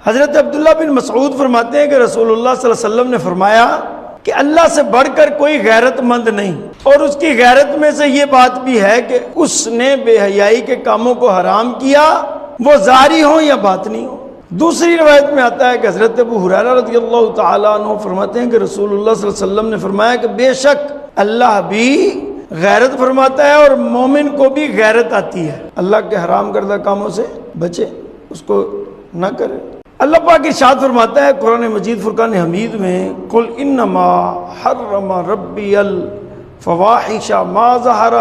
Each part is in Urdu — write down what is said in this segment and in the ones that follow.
حضرت عبداللہ بن مسعود فرماتے ہیں کہ رسول اللہ صلی اللہ علیہ وسلم نے فرمایا کہ اللہ سے بڑھ کر کوئی غیرت مند نہیں، اور اس کی غیرت میں سے یہ بات بھی ہے کہ اس نے بے حیائی کے کاموں کو حرام کیا، وہ ظاہری ہوں یا باطنی ہوں۔ دوسری روایت میں آتا ہے کہ حضرت ابو ہریرہ رضی اللہ تعالیٰ عنہ فرماتے ہیں کہ رسول اللہ صلی اللہ علیہ وسلم نے فرمایا کہ بے شک اللہ بھی غیرت فرماتا ہے اور مومن کو بھی غیرت آتی ہے، اللہ کے حرام کردہ کاموں سے بچے، اس کو نہ کرے۔ اللہ پاک ارشاد فرماتا ہے قرآن مجید فرقان حمید میں، قل انما حرم ربی الفواحش ما ظہر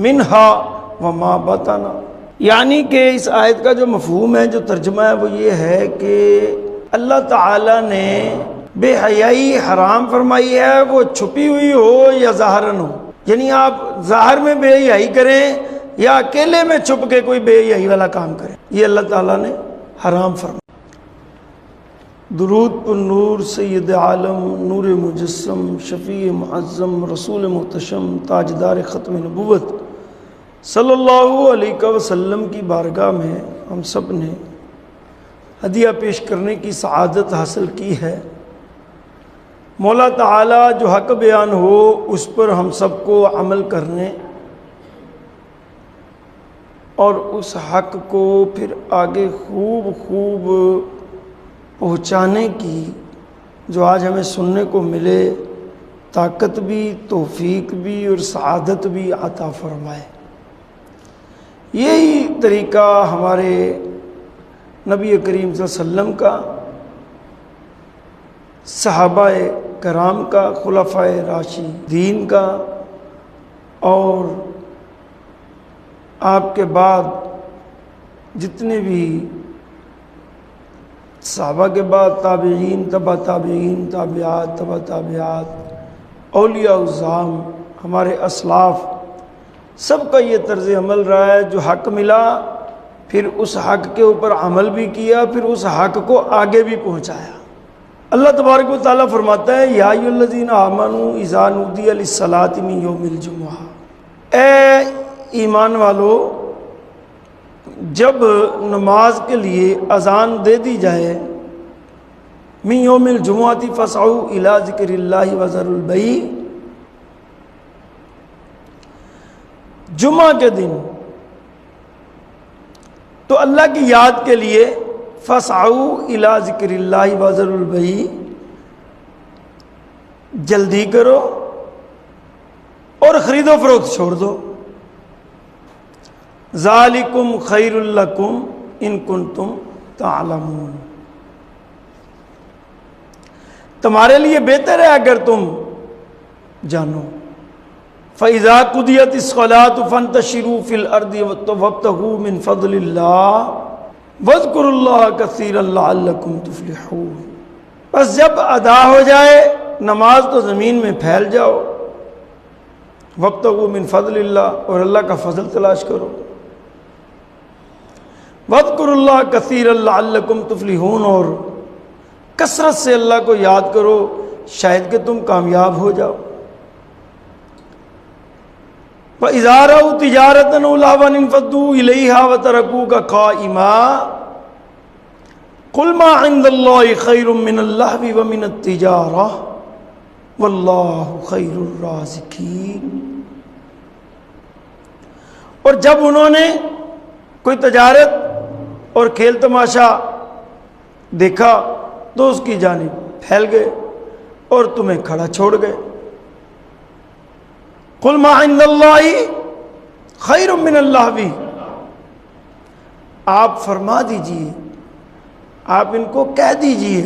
منها وما بطن، یعنی کہ اس آیت کا جو مفہوم ہے، جو ترجمہ ہے، وہ یہ ہے کہ اللہ تعالیٰ نے بے حیائی حرام فرمائی ہے، وہ چھپی ہوئی ہو یا ظاہراً ہو، یعنی آپ ظاہر میں بے حیائی کریں یا اکیلے میں چھپ کے کوئی بے حیائی والا کام کریں، یہ اللہ تعالیٰ نے حرام فرمایا۔ درود پر نور سید عالم نور مجسم شفیع معظم رسول محتشم تاجدار ختم نبوت صلی اللہ علیہ وسلم کی بارگاہ میں ہم سب نے ہدیہ پیش کرنے کی سعادت حاصل کی ہے۔ مولا تعالیٰ جو حق بیان ہو اس پر ہم سب کو عمل کرنے اور اس حق کو پھر آگے خوب پہنچانے کی جو آج ہمیں سننے کو ملے، طاقت بھی، توفیق بھی اور سعادت بھی عطا فرمائے۔ یہی طریقہ ہمارے نبی کریم صلی اللہ علیہ وسلم کا، صحابہ کرام کا، خلفائے راشدین کا، اور آپ کے بعد جتنے بھی صحابہ کے بعد تابعین، تبع تابعین، تابعات، تبع تابعات، اولیاء الظام، ہمارے اسلاف، سب کا یہ طرز عمل رہا ہے۔ جو حق ملا پھر اس حق کے اوپر عمل بھی کیا، پھر اس حق کو آگے بھی پہنچایا۔ اللہ تبارک و تعالیٰ فرماتا ہے یا ایھا الذین آمنوا اذا نودی للصلاۃ من یوم الجمعہ، اے ایمان والو جب نماز کے لیے اذان دے دی جائے، من یوم الجمعۃ فاسعوا الی ذکر اللہ وذروا البیع، جمعہ کے دن تو اللہ کی یاد کے لیے فاسعوا الی ذکر اللہ وذروا البیع، جلدی کرو اور خرید و فروخت چھوڑ دو۔ ذالکم خیر لکم ان کنتم تعلمون، تمہارے لیے بہتر ہے اگر تم جانو۔ فَإِذَا قُضِيَتِ الصَّلَاةُ فَانتَشِرُوا فِي الْأَرْضِ وَابْتَغُوا مِنْ فَضْلِ اللَّهِ وَاذْكُرُوا اللَّهَ كَثِيرًا لَعَلَّكُمْ تُفْلِحُونَ، بس جب ادا ہو جائے نماز تو زمین میں پھیل جاؤ، وَابْتَغُوا مِنْ فَضْلِ اللَّهِ، اور اللہ کا فضل تلاش کرو، وَاذْكُرُوا اللَّهَ كَثِيرًا لَعَلَّكُمْ تُفْلِحُونَ، اور کثرت سے اللہ کو یاد کرو شاید کہ تم کامیاب ہو جاؤ۔ وَإِذَا رَأَوْا تِجَارَةً أَوْ لَهْوًا انفَضُّوا إِلَيْهَا وَتَرَكُوكَ قَائِمًا قُلْ مَا عِندَ اللَّهِ خَيْرٌ مِّنَ اللَّهْوِ وَمِنَ التِّجَارَةِ وَاللَّهُ خَيْرُ الرَّازِقِينَ، اور جب انہوں نے کوئی تجارت اور کھیل تماشا دیکھا تو اس کی جانب پھیل گئے اور تمہیں کھڑا چھوڑ گئے۔ قل ما عند اللہ خیر من اللہو، آپ فرما دیجئے، آپ ان کو کہہ دیجئے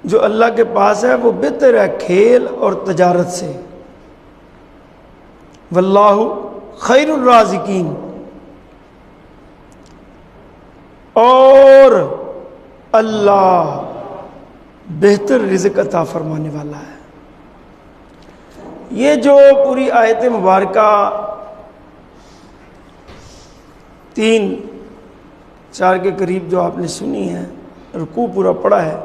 جو اللہ کے پاس ہے وہ بہتر ہے کھیل اور تجارت سے۔ واللہ خیر الرازقین، اور اللہ بہتر رزق عطا فرمانے والا ہے۔ یہ جو پوری آیت مبارکہ 3-4 کے قریب جو آپ نے سنی ہے، رکوع پورا پڑھا ہے،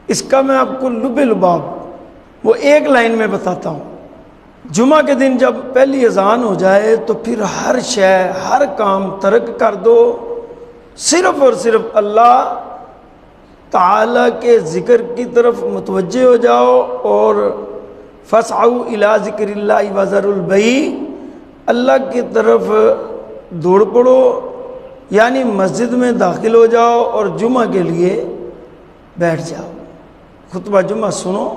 اس کا میں آپ کو لب لباب وہ ایک لائن میں بتاتا ہوں۔ جمعہ کے دن جب پہلی اذان ہو جائے تو پھر ہر شے، ہر کام ترک کر دو صرف اور صرف اللہ تعالیٰ کے ذکر کی طرف متوجہ ہو جاؤ، اور فَاسْعَوْا إِلَىٰ ذِكْرِ اللَّهِ وَذَرُوا الْبَيْعَ، اللہ کی طرف دوڑ پڑو، یعنی مسجد میں داخل ہو جاؤ اور جمعہ کے لیے بیٹھ جاؤ، خطبہ جمعہ سنو،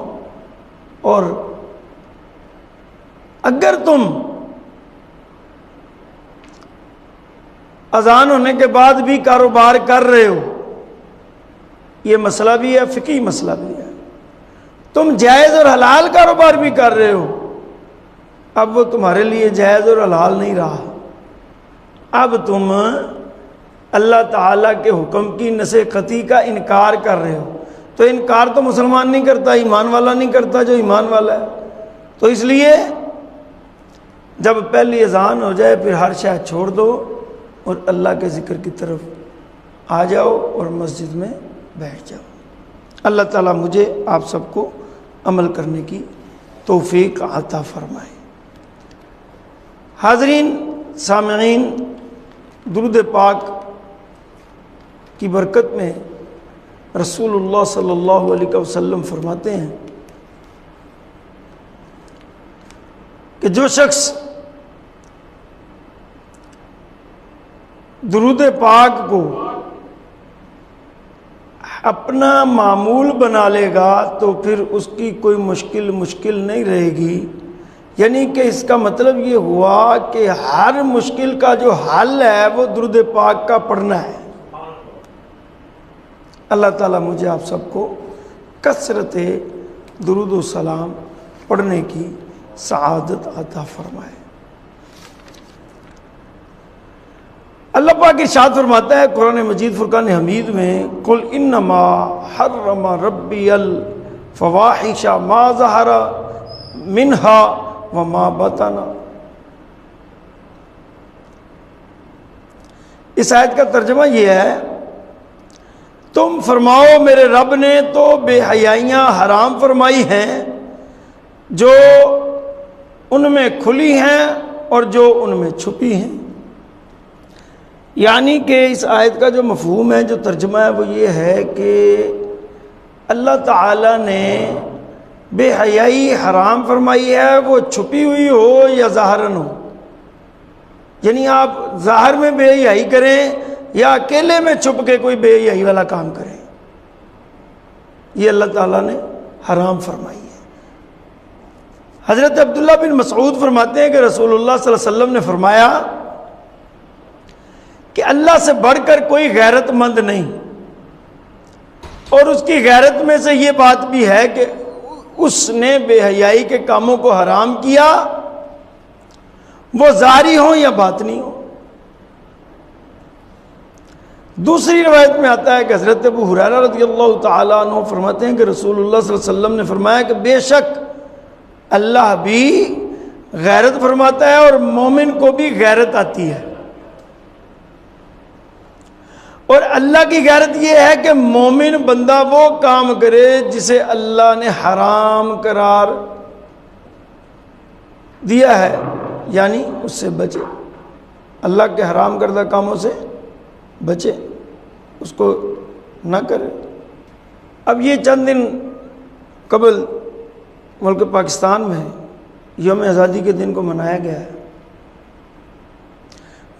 اور اگر تم اذان ہونے کے بعد بھی کاروبار کر رہے ہو، یہ مسئلہ بھی ہے، فقہی مسئلہ بھی ہے، تم جائز اور حلال کاروبار بھی کر رہے ہو، اب وہ تمہارے لیے جائز اور حلال نہیں رہا، اب تم اللہ تعالیٰ کے حکم کی نص قطعی کا انکار کر رہے ہو۔ تو انکار تو مسلمان نہیں کرتا، ایمان والا نہیں کرتا جو ایمان والا ہے، تو اس لیے جب پہلی اذان ہو جائے پھر ہر شے چھوڑ دو اور اللہ کے ذکر کی طرف آ جاؤ اور مسجد میں بیٹھ جاؤ۔ اللہ تعالیٰ مجھے آپ سب کو عمل کرنے کی توفیق عطا فرمائے۔ حاضرین سامعین، درود پاک کی برکت میں رسول اللہ صلی اللہ علیہ وسلم فرماتے ہیں کہ جو شخص درود پاک کو اپنا معمول بنا لے گا تو پھر اس کی کوئی مشکل نہیں رہے گی، یعنی کہ اس کا مطلب یہ ہوا کہ ہر مشکل کا جو حل ہے وہ درود پاک کا پڑھنا ہے۔ اللہ تعالیٰ مجھے آپ سب کو کثرت درود و سلام پڑھنے کی سعادت عطا فرمائے۔ اللہ پاک ارشاد فرماتا ہے قرآن مجید فرقان حمید میں، قل انما حرم ربی الفواحش ما ظہر منها وما بطن۔ اس آیت کا ترجمہ یہ ہے، تم فرماؤ میرے رب نے تو بے حیائیاں حرام فرمائی ہیں جو ان میں کھلی ہیں اور جو ان میں چھپی ہیں۔ یعنی کہ اس آیت کا جو مفہوم ہے، جو ترجمہ ہے، وہ یہ ہے کہ اللہ تعالیٰ نے بے حیائی حرام فرمائی ہے، وہ چھپی ہوئی ہو یا ظاہراً ہو، یعنی آپ ظاہر میں بے حیائی کریں یا اکیلے میں چھپ کے کوئی بے حیائی والا کام کریں، یہ اللہ تعالیٰ نے حرام فرمائی ہے۔ حضرت عبداللہ بن مسعود فرماتے ہیں کہ رسول اللہ صلی اللہ علیہ وسلم نے فرمایا کہ اللہ سے بڑھ کر کوئی غیرت مند نہیں، اور اس کی غیرت میں سے یہ بات بھی ہے کہ اس نے بے حیائی کے کاموں کو حرام کیا، وہ ظاہری ہوں یا باطنی ہوں۔ دوسری روایت میں آتا ہے کہ حضرت ابو ہریرہ رضی اللہ تعالیٰ عنہ فرماتے ہیں کہ رسول اللہ صلی اللہ علیہ وسلم نے فرمایا کہ بے شک اللہ بھی غیرت فرماتا ہے اور مومن کو بھی غیرت آتی ہے، اور اللہ کی غیرت یہ ہے کہ مومن بندہ وہ کام کرے جسے اللہ نے حرام قرار دیا ہے، یعنی اس سے بچے، اللہ کے حرام کردہ کاموں سے بچے، اس کو نہ کرے۔ اب یہ چند دن قبل ملک پاکستان میں یوم آزادی کے دن کو منایا گیا ہے،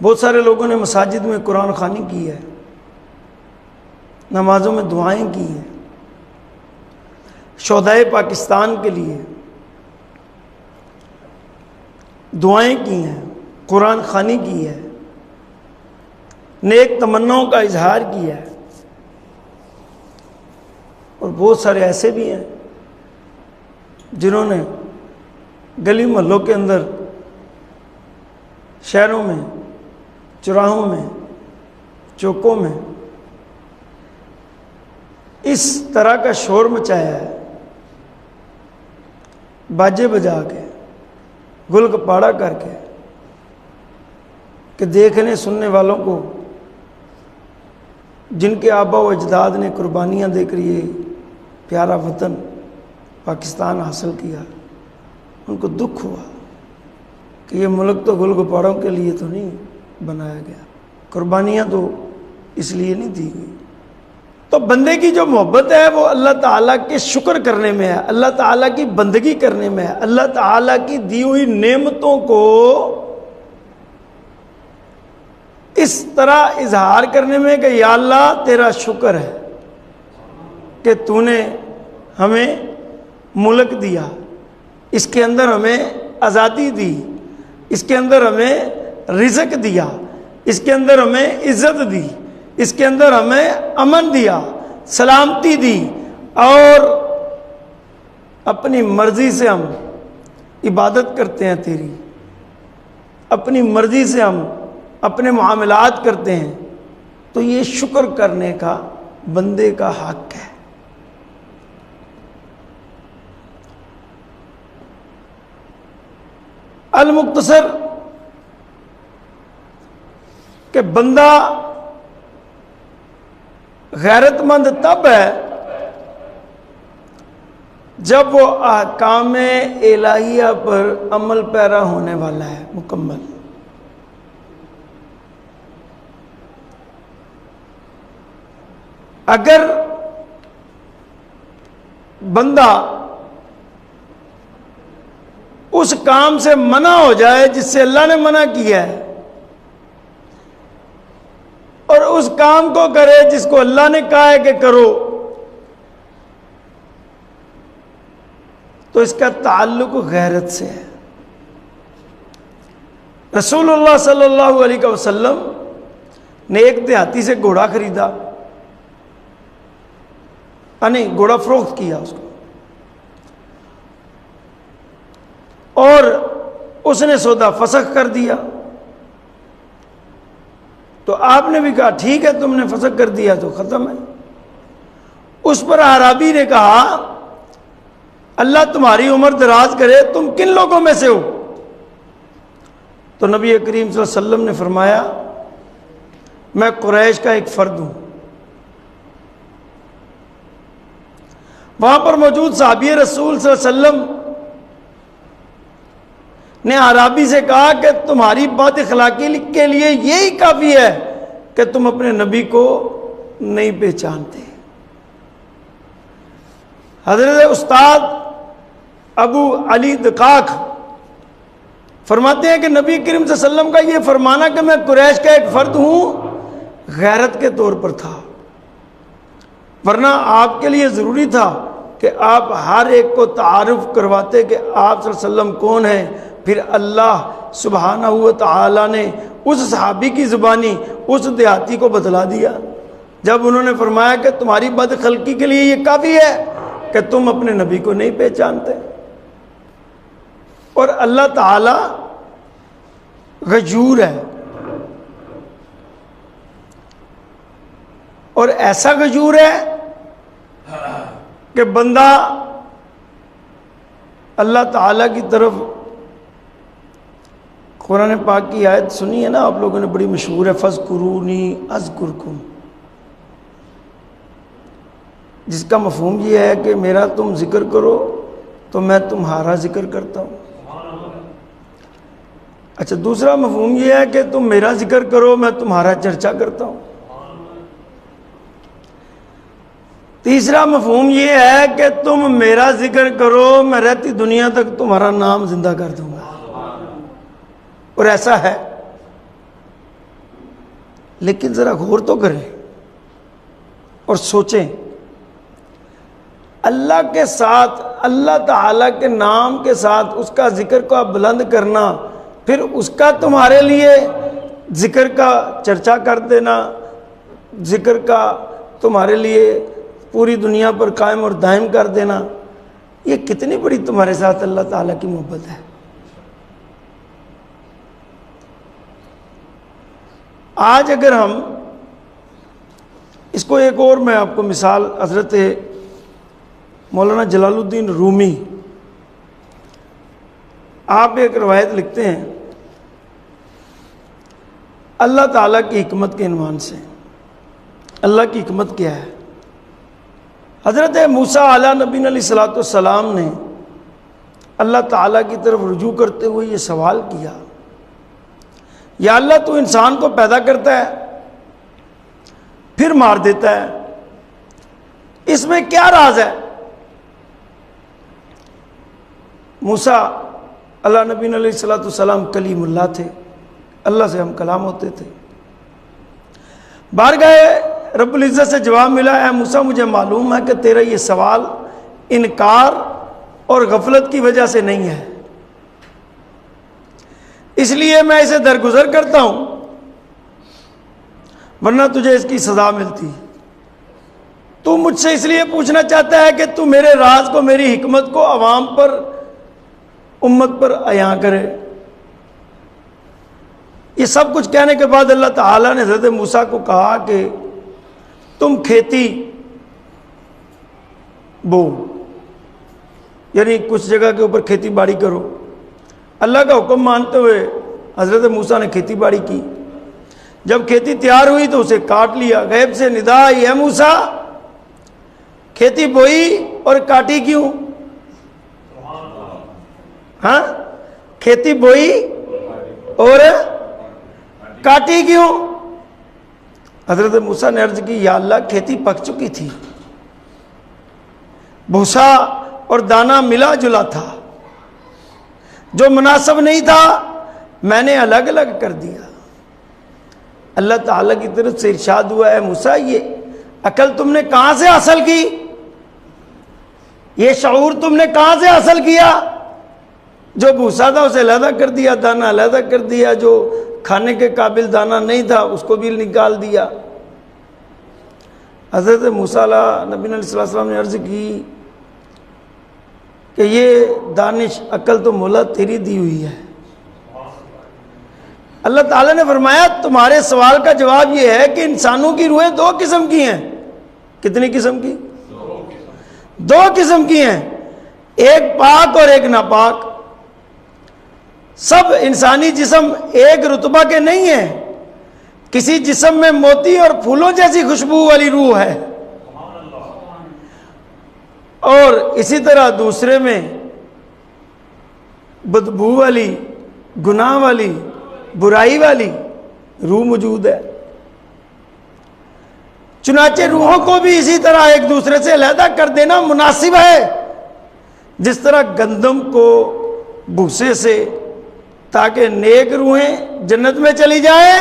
بہت سارے لوگوں نے مساجد میں قرآن خوانی کی ہے، نمازوں میں دعائیں کی ہیں، شہدائے پاکستان کے لیے دعائیں کی ہیں، قرآن خوانی کی ہے، نیک تمناؤں کا اظہار کیا ہے، اور بہت سارے ایسے بھی ہیں جنہوں نے گلی محلوں کے اندر، شہروں میں، چوراہوں میں، چوکوں میں اس طرح کا شور مچایا ہے، باجے بجا کے، گل گپاڑا کر کے، کہ دیکھنے سننے والوں کو جن کے آبا و اجداد نے قربانیاں دے کر یہ پیارا وطن پاکستان حاصل کیا، ان کو دکھ ہوا کہ یہ ملک تو گل گپاڑوں کے لیے تو نہیں بنایا گیا، قربانیاں تو اس لیے نہیں دی گئی۔ تو بندے کی جو محبت ہے وہ اللہ تعالیٰ کے شکر کرنے میں ہے، اللہ تعالیٰ کی بندگی کرنے میں ہے، اللہ تعالیٰ کی دی ہوئی نعمتوں کو اس طرح اظہار کرنے میں کہ یا اللہ تیرا شکر ہے کہ تو نے ہمیں ملک دیا، اس کے اندر ہمیں آزادی دی، اس کے اندر ہمیں رزق دیا، اس کے اندر ہمیں عزت دی، اس کے اندر ہمیں امن دیا، سلامتی دی، اور اپنی مرضی سے ہم عبادت کرتے ہیں تیری، اپنی مرضی سے ہم اپنے معاملات کرتے ہیں، تو یہ شکر کرنے کا بندے کا حق ہے۔ المختصر کہ بندہ غیرت مند تب ہے جب وہ احکام الہیہ پر عمل پیرا ہونے والا ہے مکمل۔ اگر بندہ اس کام سے منع ہو جائے جس سے اللہ نے منع کیا ہے، اور اس کام کو کرے جس کو اللہ نے کہا ہے کہ کرو، تو اس کا تعلق غیرت سے ہے۔ رسول اللہ صلی اللہ علیہ وسلم نے ایک دیہاتی سے گھوڑا خریدا، نہیں گھوڑا فروخت کیا اس کو، اور اس نے سودا فسخ کر دیا۔ تو آپ نے بھی کہا ٹھیک ہے تم نے فسخ کر دیا تو ختم ہے۔ اس پر اعرابی نے کہا اللہ تمہاری عمر دراز کرے، تم کن لوگوں میں سے ہو؟ تو نبی کریم صلی اللہ علیہ وسلم نے فرمایا میں قریش کا ایک فرد ہوں۔ وہاں پر موجود صحابی رسول صلی اللہ علیہ وسلم نے اعرابی سے کہا کہ تمہاری بد اخلاقی کے لیے یہی کافی ہے کہ تم اپنے نبی کو نہیں پہچانتے۔ حضرت استاد ابو علی دقاق فرماتے ہیں کہ نبی کریم صلی اللہ علیہ وسلم کا یہ فرمانا کہ میں قریش کا ایک فرد ہوں غیرت کے طور پر تھا، ورنہ آپ کے لیے ضروری تھا کہ آپ ہر ایک کو تعارف کرواتے کہ آپ صلی اللہ علیہ وسلم کون ہیں۔ پھر اللہ سبحانہ و تعالی نے اس صحابی کی زبانی اس دیہاتی کو بتلا دیا جب انہوں نے فرمایا کہ تمہاری بد خلقی کے لیے یہ کافی ہے کہ تم اپنے نبی کو نہیں پہچانتے۔ اور اللہ تعالی غیور ہے، اور ایسا غیور ہے کہ بندہ اللہ تعالیٰ کی طرف، قرآن پاک کی آیت سنی ہے نا آپ لوگوں نے، بڑی مشہور ہے فَاذْكُرُونِي أَذْكُرْكُمْ، جس کا مفہوم یہ ہے کہ میرا تم ذکر کرو تو میں تمہارا ذکر کرتا ہوں۔ اچھا دوسرا مفہوم یہ ہے کہ تم میرا ذکر کرو میں تمہارا چرچا کرتا ہوں۔ تیسرا مفہوم یہ ہے کہ تم میرا ذکر کرو میں رہتی دنیا تک تمہارا نام زندہ کر دوں گا، اور ایسا ہے۔ لیکن ذرا غور تو کریں اور سوچیں، اللہ کے ساتھ اللہ تعالیٰ کے نام کے ساتھ اس کا ذکر کو بلند کرنا، پھر اس کا تمہارے لیے ذکر کا چرچا کر دینا، ذکر کا تمہارے لیے پوری دنیا پر قائم اور دائم کر دینا، یہ کتنی بڑی تمہارے ساتھ اللہ تعالیٰ کی محبت ہے۔ آج اگر ہم اس کو ایک اور میں آپ کو مثال، حضرت مولانا جلال الدین رومی آپ ایک روایت لکھتے ہیں اللہ تعالیٰ کی حکمت کے عنوان سے۔ اللہ کی حکمت کیا ہے؟ حضرت موسیٰ علیہ نبی علیہ الصلوۃ والسلام نے اللہ تعالیٰ کی طرف رجوع کرتے ہوئے یہ سوال کیا، یا اللہ تو انسان کو پیدا کرتا ہے پھر مار دیتا ہے. اس میں کیا راز ہے؟ موسیٰ اللہ نبی علیہ الصلوۃ والسلام کلیم اللہ تھے، اللہ سے ہم کلام ہوتے تھے. بارگاہ رب العزت سے جواب ملا، اے موسیٰ مجھے معلوم ہے کہ تیرا یہ سوال انکار اور غفلت کی وجہ سے نہیں ہے، اس لیے میں اسے درگزر کرتا ہوں، ورنہ تجھے اس کی سزا ملتی. تو مجھ سے اس لیے پوچھنا چاہتا ہے کہ تو میرے راز کو، میری حکمت کو عوام پر، امت پر عیاں کرے. یہ سب کچھ کہنے کے بعد اللہ تعالیٰ نے حضرت موسیٰ کو کہا کہ تم کھیتی بو، یعنی کچھ جگہ کے اوپر کھیتی باڑی کرو. اللہ کا حکم مانتے ہوئے حضرت موسیٰ نے کھیتی باڑی کی. جب کھیتی تیار ہوئی تو اسے کاٹ لیا. غیب سے ندا آئی، اے موسیٰ کھیتی بوئی اور کاٹی کیوں؟ ہاں، کھیتی بوئی اور کاٹی کیوں؟ حضرت موسیٰ نے عرض کی، یا اللہ کھیتی پک چکی تھی، بھوسا اور دانہ ملا جلا تھا، جو مناسب نہیں تھا میں نے الگ الگ کر دیا. اللہ تعالیٰ کی طرف سے ارشاد ہوا، ہے موسیٰ یہ عقل تم نے کہاں سے حاصل کی؟ یہ شعور تم نے کہاں سے حاصل کیا؟ جو بھوسا تھا اسے علیحدہ کر دیا، دانہ علیحدہ کر دیا، جو کھانے کے قابل دانہ نہیں تھا اس کو بھی نکال دیا. حضرت موسیٰ نبی علیہ السلام نے عرض کی کہ یہ دانش عقل تو مولا تیری دی ہوئی ہے. اللہ تعالیٰ نے فرمایا تمہارے سوال کا جواب یہ ہے کہ انسانوں کی روحیں دو قسم کی ہیں. کتنی قسم کی؟ دو قسم کی ہیں، ایک پاک اور ایک ناپاک. سب انسانی جسم ایک رتبہ کے نہیں ہیں. کسی جسم میں موتی اور پھولوں جیسی خوشبو والی روح ہے، اور اسی طرح دوسرے میں بدبو والی، گناہ والی، برائی والی روح موجود ہے. چنانچہ روحوں کو بھی اسی طرح ایک دوسرے سے علیحدہ کر دینا مناسب ہے، جس طرح گندم کو بھوسے سے، تاکہ نیک روحیں جنت میں چلی جائیں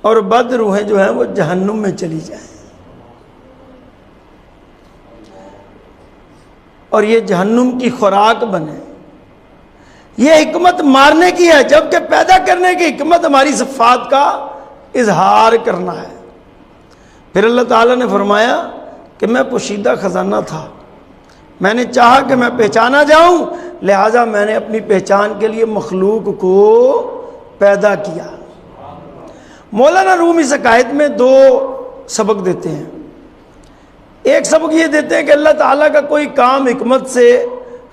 اور بد روحیں جو ہیں وہ جہنم میں چلی جائیں. اور یہ جہنم کی خوراک بنے. یہ حکمت مارنے کی ہے، جبکہ پیدا کرنے کی حکمت ہماری صفات کا اظہار کرنا ہے. پھر اللہ تعالیٰ نے فرمایا کہ میں پوشیدہ خزانہ تھا، میں نے چاہا کہ میں پہچانا جاؤں، لہٰذا میں نے اپنی پہچان کے لیے مخلوق کو پیدا کیا. مولانا روم اس عقائد میں دو سبق دیتے ہیں. ایک سبق یہ دیتے ہیں کہ اللہ تعالیٰ کا کوئی کام حکمت سے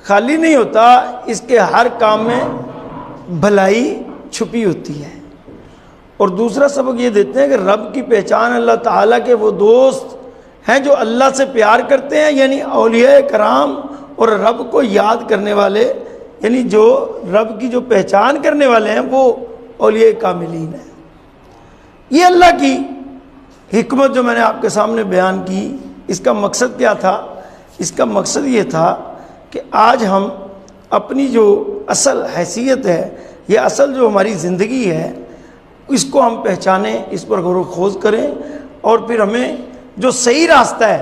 خالی نہیں ہوتا، اس کے ہر کام میں بھلائی چھپی ہوتی ہے. اور دوسرا سبق یہ دیتے ہیں کہ رب کی پہچان اللہ تعالیٰ کے وہ دوست ہیں جو اللہ سے پیار کرتے ہیں، یعنی اولیاء کرام، اور رب کو یاد کرنے والے، یعنی جو رب کی جو پہچان کرنے والے ہیں وہ اولیاء کاملین ہیں. یہ اللہ کی حکمت جو میں نے آپ کے سامنے بیان کی، اس کا مقصد کیا تھا؟ اس کا مقصد یہ تھا کہ آج ہم اپنی جو اصل حیثیت ہے، یہ اصل جو ہماری زندگی ہے، اس کو ہم پہچانیں، اس پر غور و خوض کریں، اور پھر ہمیں جو صحیح راستہ ہے،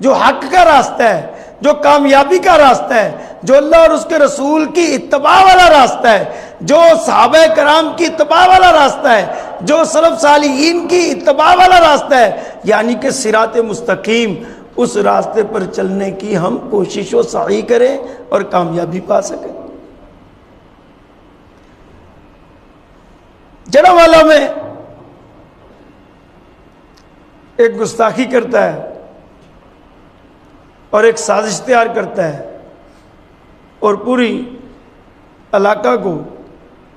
جو حق کا راستہ ہے، جو کامیابی کا راستہ ہے، جو اللہ اور اس کے رسول کی اتباع والا راستہ ہے، جو صحابہ کرام کی اتباع والا راستہ ہے، جو سلف صالحین کی اتباع والا راستہ ہے، یعنی کہ صراط مستقیم، اس راستے پر چلنے کی ہم کوشش و سعی کریں اور کامیابی پا سکیں. جڑا والا میں ایک گستاخی کرتا ہے اور ایک سازش تیار کرتا ہے اور پوری علاقہ کو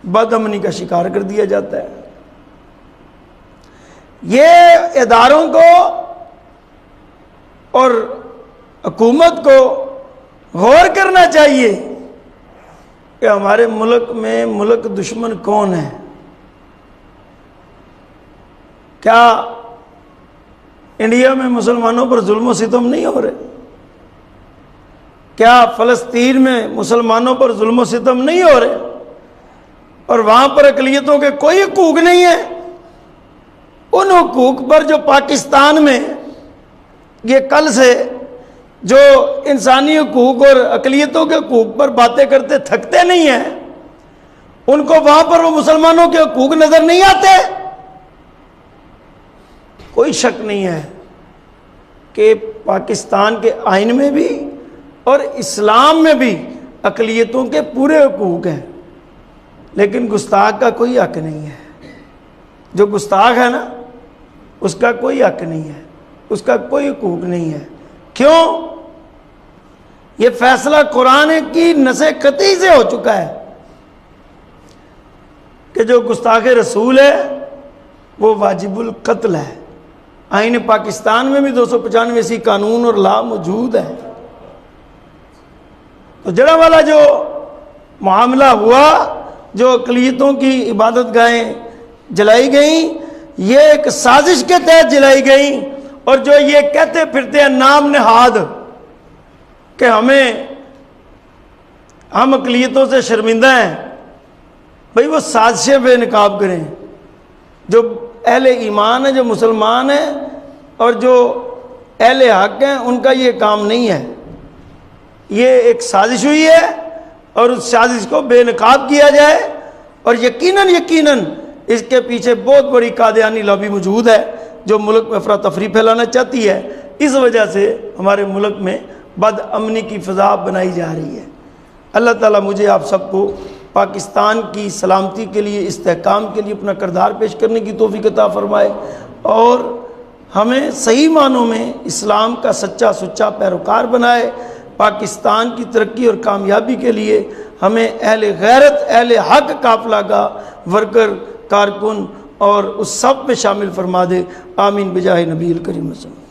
بد امنی کا شکار کر دیا جاتا ہے. یہ اداروں کو اور حکومت کو غور کرنا چاہیے کہ ہمارے ملک میں ملک دشمن کون ہے. کیا انڈیا میں مسلمانوں پر ظلم و ستم نہیں ہو رہے؟ کیا فلسطین میں مسلمانوں پر ظلم و ستم نہیں ہو رہے؟ اور وہاں پر اقلیتوں کے کوئی حقوق نہیں ہے؟ ان حقوق پر جو پاکستان میں یہ کل سے جو انسانی حقوق اور اقلیتوں کے حقوق پر باتیں کرتے تھکتے نہیں ہیں، ان کو وہاں پر وہ مسلمانوں کے حقوق نظر نہیں آتے؟ کوئی شک نہیں ہے کہ پاکستان کے آئین میں بھی اور اسلام میں بھی اقلیتوں کے پورے حقوق ہیں، لیکن گستاخ کا کوئی حق نہیں ہے۔ جو گستاخ ہے نا، اس کا کوئی حق نہیں ہے، اس کا کوئی حقوق نہیں ہے۔ کیوں؟ یہ فیصلہ قرآن کی نص قطعی سے ہو چکا ہے کہ جو گستاخ رسول ہے وہ واجب القتل ہے۔ آئین پاکستان میں بھی 295 قانون اور لا موجود ہے۔ تو جڑا والا جو معاملہ ہوا، جو اقلیتوں کی عبادت گاہیں جلائی گئیں، یہ ایک سازش کے تحت جلائی گئیں، اور جو یہ کہتے پھرتے ہیں نام نہاد کہ ہم اقلیتوں سے شرمندہ ہیں، بھئی وہ سازشیں بے نقاب کریں۔ جو اہل ایمان ہیں، جو مسلمان ہیں اور جو اہل حق ہیں، ان کا یہ کام نہیں ہے۔ یہ ایک سازش ہوئی ہے اور اس سازش کو بے نقاب کیا جائے، اور یقیناً اس کے پیچھے بہت بڑی قادیانی لابی موجود ہے جو ملک میں افراتفری پھیلانا چاہتی ہے۔ اس وجہ سے ہمارے ملک میں بد امنی کی فضا بنائی جا رہی ہے۔ اللہ تعالیٰ مجھے آپ سب کو پاکستان کی سلامتی کے لیے، استحکام کے لیے اپنا کردار پیش کرنے کی توفیق عطا فرمائے، اور ہمیں صحیح معنوں میں اسلام کا سچا سچا پیروکار بنائے۔ پاکستان کی ترقی اور کامیابی کے لیے ہمیں اہل غیرت، اہل حق قافلہ کا ورکر، کارکن اور اس سب میں شامل فرما دے۔ آمین بجاہ نبی الکریم صلی اللہ علیہ وسلم۔